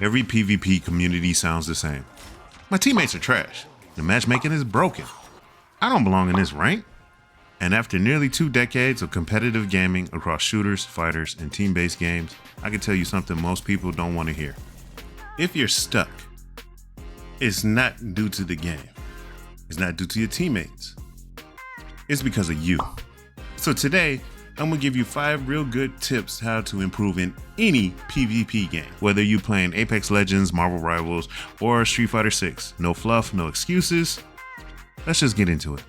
Every PvP community sounds the same. My teammates are trash. The matchmaking is broken. I don't belong in this rank. And after nearly 2 decades of competitive gaming across shooters, fighters, and team-based games, I can tell you something most people don't want to hear. If you're stuck, it's not due to the game. It's not due to your teammates. It's because of you. So today, I'm gonna give you 5 real good tips how to improve in any PvP game. Whether you playing Apex Legends, Marvel Rivals, or Street Fighter 6. No fluff, no excuses. Let's just get into it.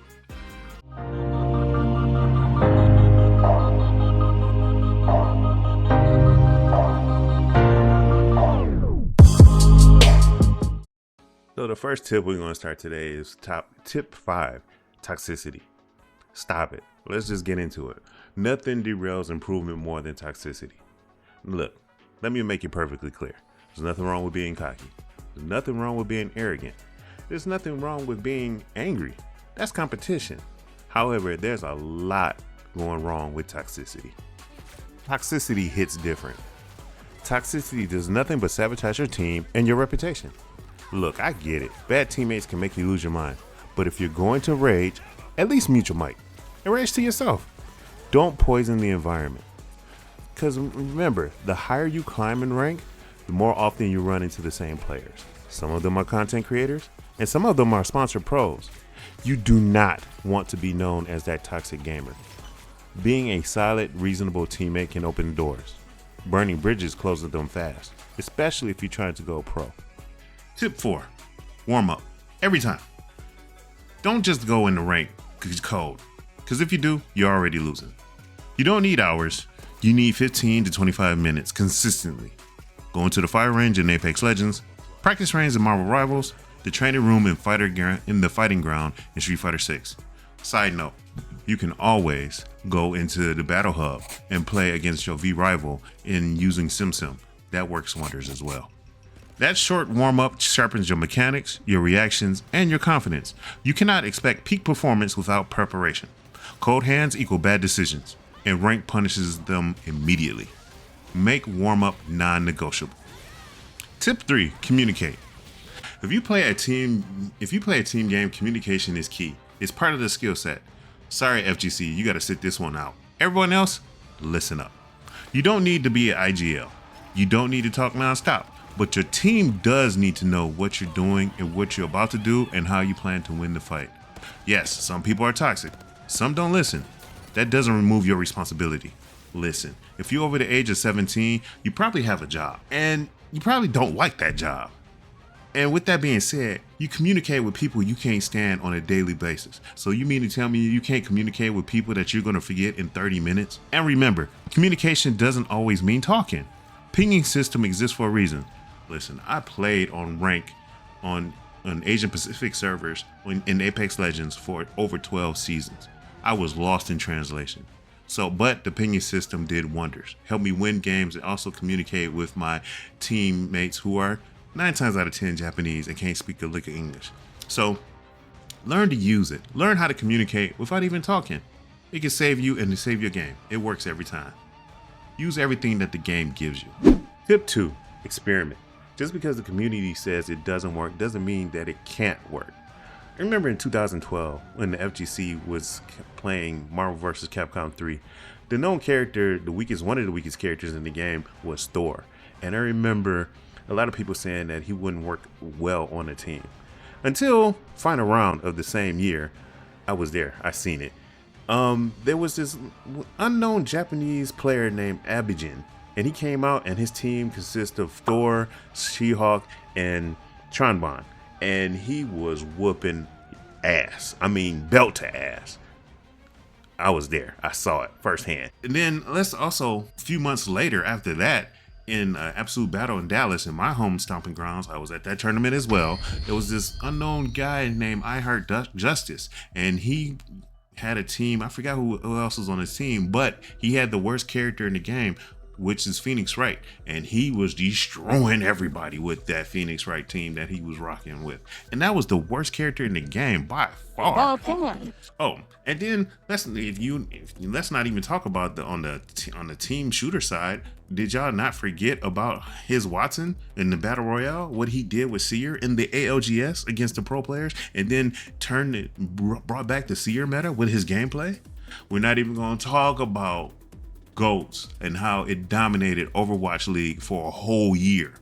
So the first tip we're gonna start today is tip 5, toxicity. Stop it. Let's just get into it. Nothing derails improvement more than toxicity. Look, let me make it perfectly clear. There's nothing wrong with being cocky. There's nothing wrong with being arrogant. There's nothing wrong with being angry. That's competition. However, there's a lot going wrong with toxicity. Toxicity hits different. Toxicity does nothing but sabotage your team and your reputation. Look, I get it. Bad teammates can make you lose your mind. But if you're going to rage, at least mute your mic and rage to yourself. Don't poison the environment. Because remember, the higher you climb in rank, the more often you run into the same players. Some of them are content creators, and some of them are sponsored pros. You do not want to be known as that toxic gamer. Being a solid, reasonable teammate can open doors. Burning bridges closes them fast, especially if you're trying to go pro. Tip 4, warm up every time. Don't just go in the rank cold, because if you do, you're already losing. You don't need hours, you need 15 to 25 minutes consistently. Go into the fire range in Apex Legends, practice range in Marvel Rivals, the training room in the fighting ground in Street Fighter 6. Side note, you can always go into the battle hub and play against your V rival in using SimSim. That works wonders as well. That short warm-up sharpens your mechanics, your reactions, and your confidence. You cannot expect peak performance without preparation. Cold hands equal bad decisions, and rank punishes them immediately. Make warm-up non-negotiable. Tip 3, communicate. If you play a team game, communication is key. It's part of the skill set. Sorry, FGC, you gotta sit this one out. Everyone else, listen up. You don't need to be an IGL. You don't need to talk non-stop. But your team does need to know what you're doing and what you're about to do and how you plan to win the fight. Yes, some people are toxic. Some don't listen. That doesn't remove your responsibility. Listen, if you're over the age of 17, you probably have a job and you probably don't like that job. And with that being said, you communicate with people you can't stand on a daily basis. So you mean to tell me you can't communicate with people that you're going to forget in 30 minutes? And remember, communication doesn't always mean talking. Pinging system exists for a reason. Listen, I played on rank on Asian Pacific servers in Apex Legends for over 12 seasons. I was lost in translation. But the pinging system did wonders. Helped me win games and also communicate with my teammates who are 9 times out of 10 Japanese and can't speak a lick of English. So learn to use it. Learn how to communicate without even talking. It can save you and save your game. It works every time. Use everything that the game gives you. Tip 2, experiment. Just because the community says it doesn't work doesn't mean that it can't work. I remember in 2012 when the FGC was playing Marvel vs. Capcom 3, the known character, one of the weakest characters in the game was Thor. And I remember a lot of people saying that he wouldn't work well on a team. Until final round of the same year, I was there, I seen it. There was this unknown Japanese player named Abijin. And he came out and his team consists of Thor, She-Hulk, and Tronbon. And he was whooping ass. I mean, belt to ass. I was there. I saw it firsthand. And then a few months later after that, in Absolute Battle in Dallas, in my home stomping grounds, I was at that tournament as well. There was this unknown guy named I Heart Justice. And he had a team. I forgot who else was on his team, but he had the worst character in the game, which is Phoenix Wright, and he was destroying everybody with that Phoenix Wright team that he was rocking with, and that was the worst character in the game by far. Oh, and then let's not even talk about on the team shooter side. Did y'all not forget about his Watson in the Battle Royale? What he did with Seer in the ALGS against the pro players, and then brought back the Seer meta with his gameplay? We're not even going to talk about GOATs and how it dominated Overwatch League for a whole year.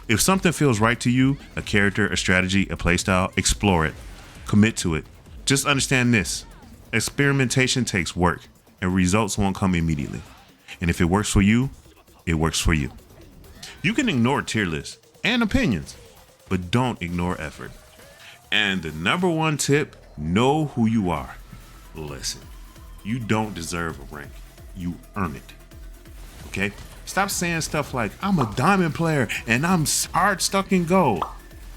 If something feels right to you, a character, a strategy, a playstyle, explore it. Commit to it. Just understand this. Experimentation takes work, and results won't come immediately. And if it works for you, it works for you. You can ignore tier lists and opinions, but don't ignore effort. And the number one tip, know who you are. Listen, you don't deserve a rank. You earn it. Okay? Stop saying stuff like, I'm a diamond player and I'm hard stuck in gold.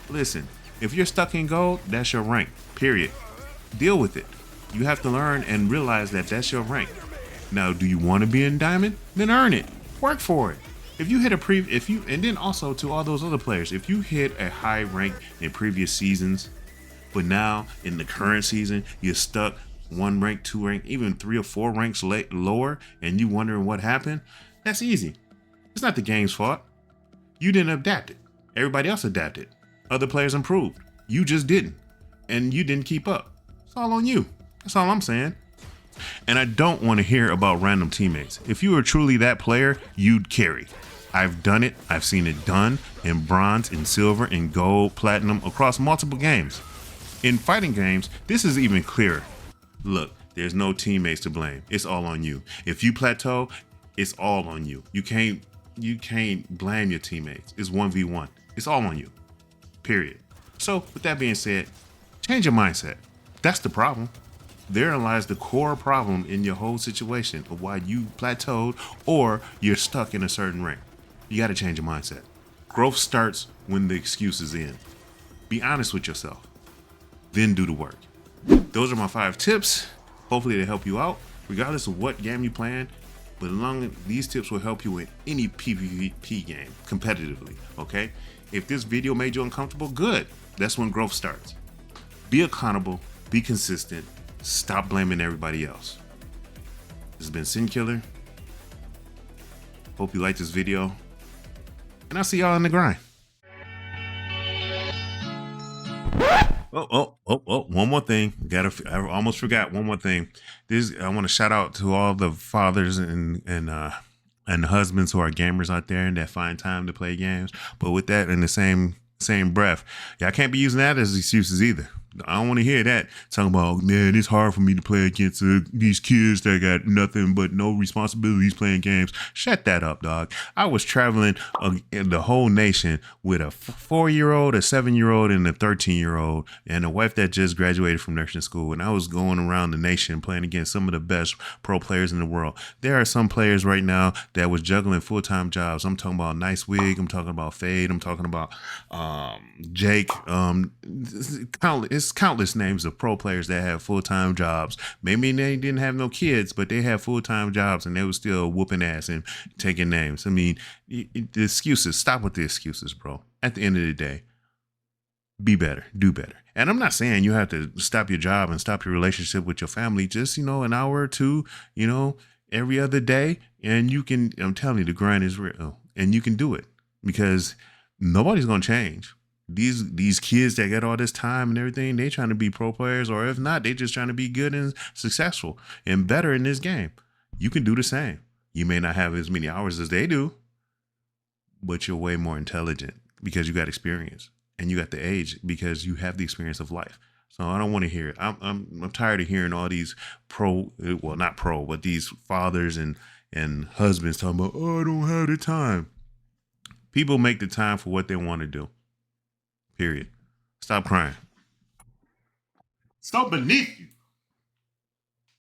Listen, if you're stuck in gold, that's your rank, period. Deal with it. You have to learn and realize that that's your rank. Now, do you want to be in diamond? Then earn it. Work for it. If you hit and then also to all those other players, if you hit a high rank in previous seasons, but now in the current season, you're stuck 1 rank, 2 rank, even 3 or 4 ranks lower, and you wondering what happened, that's easy. It's not the game's fault. You didn't adapt it. Everybody else adapted. Other players improved. You just didn't. And you didn't keep up. It's all on you. That's all I'm saying. And I don't want to hear about random teammates. If you were truly that player, you'd carry. I've done it. I've seen it done in bronze, in silver, in gold, platinum, across multiple games. In fighting games, this is even clearer. Look, there's no teammates to blame. It's all on you. If you plateau, it's all on you. You can't blame your teammates. It's 1v1. It's all on you. Period. So with that being said, change your mindset. That's the problem. Therein lies the core problem in your whole situation of why you plateaued or you're stuck in a certain rank. You got to change your mindset. Growth starts when the excuses end. Be honest with yourself. Then do the work. Those are my 5 tips. Hopefully they help you out, regardless of what game you're playing. But these tips will help you in any PvP game competitively, okay? If this video made you uncomfortable, good. That's when growth starts. Be accountable, be consistent, stop blaming everybody else. This has been SynKyller. Hope you liked this video, and I'll see y'all in the grind. Oh, one more thing. I almost forgot one more thing. I want to shout out to all the fathers and husbands who are gamers out there and that find time to play games. But with that, in the same breath, y'all can't be using that as excuses either. I don't want to hear that talking about, man, it's hard for me to play against these kids that got nothing but no responsibilities playing games. Shut that up, dog. I was traveling in the whole nation with a 4-year-old, a 7-year-old, and a 13-year-old, and a wife that just graduated from nursing school. And I was going around the nation playing against some of the best pro players in the world. There are some players right now that was juggling full-time jobs. I'm talking about Nice Wig. I'm talking about Fade. I'm talking about Jake. It's countless names of pro players that have full-time jobs. Maybe they didn't have no kids, but they have full-time jobs and they were still whooping ass and taking names. I mean, the excuses, stop with the excuses, bro. At the end of the day, be better, do better. And I'm not saying you have to stop your job and stop your relationship with your family. Just, an hour or two, every other day. And I'm telling you, the grind is real and you can do it because nobody's going to change. These kids that get all this time and everything, they trying to be pro players, or if not, they just trying to be good and successful and better in this game. You can do the same. You may not have as many hours as they do, but you're way more intelligent because you got experience and you got the age because you have the experience of life. So I don't want to hear it. I'm tired of hearing all these these fathers and husbands talking about, oh, I don't have the time. People make the time for what they want to do. Period. Stop crying. Stop beneath you.